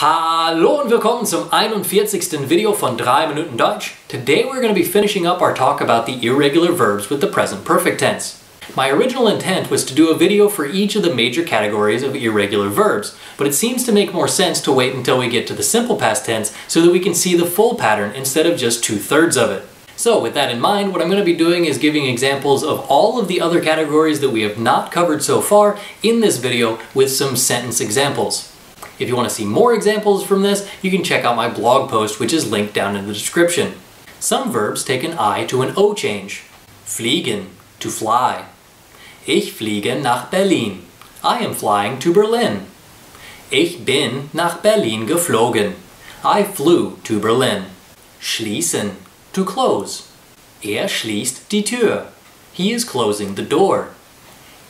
Hallo und willkommen zum 41. Video von 3 Minuten Deutsch. Today we're going to be finishing up our talk about the irregular verbs with the present perfect tense. My original intent was to do a video for each of the major categories of irregular verbs, but it seems to make more sense to wait until we get to the simple past tense so that we can see the full pattern instead of just 2/3 of it. So with that in mind, what I'm going to be doing is giving examples of all of the other categories that we have not covered so far in this video with some sentence examples. If you want to see more examples from this, you can check out my blog post, which is linked down in the description. Some verbs take an I to an O change. Fliegen, to fly. Ich fliege nach Berlin. I am flying to Berlin. Ich bin nach Berlin geflogen. I flew to Berlin. Schließen, to close. Er schließt die Tür. He is closing the door.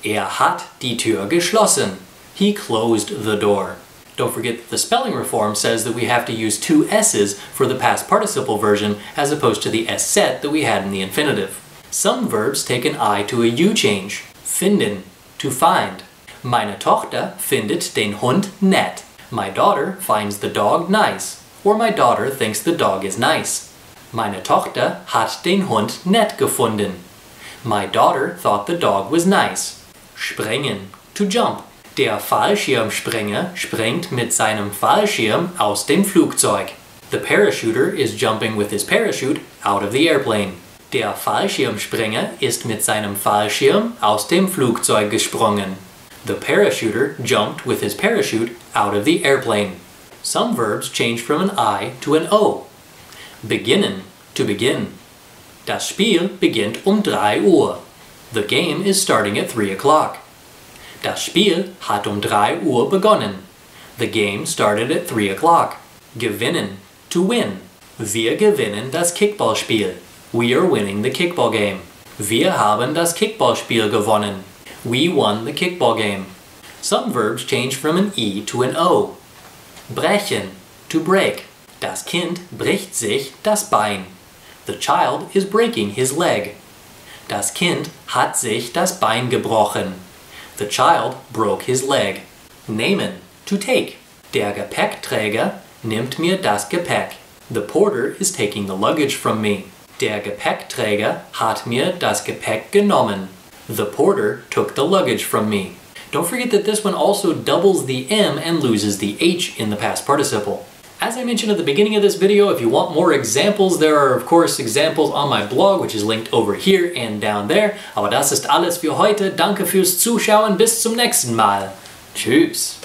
Er hat die Tür geschlossen. He closed the door. Don't forget that the spelling reform says that we have to use 2 S's for the past participle version as opposed to the S set that we had in the infinitive. Some verbs take an I to a U change. Finden, to find. Meine Tochter findet den Hund nett. My daughter finds the dog nice. Or my daughter thinks the dog is nice. Meine Tochter hat den Hund nett gefunden. My daughter thought the dog was nice. Springen, to jump. Der Fallschirmspringer springt mit seinem Fallschirm aus dem Flugzeug. The parachuter is jumping with his parachute out of the airplane. Der Fallschirmspringer ist mit seinem Fallschirm aus dem Flugzeug gesprungen. The parachuter jumped with his parachute out of the airplane. Some verbs change from an I to an O. Beginnen, to begin. Das Spiel beginnt 3 Uhr. The game is starting at 3 o'clock. Das Spiel hat 3 Uhr begonnen. The game started at 3 o'clock. Gewinnen, to win. Wir gewinnen das Kickballspiel. We are winning the kickball game. Wir haben das Kickballspiel gewonnen. We won the kickball game. Some verbs change from an E to an O. Brechen, to break. Das Kind bricht sich das Bein. The child is breaking his leg. Das Kind hat sich das Bein gebrochen. The child broke his leg. Nehmen, to take. Der Gepäckträger nimmt mir das Gepäck. The porter is taking the luggage from me. Der Gepäckträger hat mir das Gepäck genommen. The porter took the luggage from me. Don't forget that this one also doubles the M and loses the H in the past participle. As I mentioned at the beginning of this video, if you want more examples, there are of course examples on my blog, which is linked over here and down there. Aber das ist alles für heute. Danke fürs Zuschauen. Bis zum nächsten Mal. Tschüss.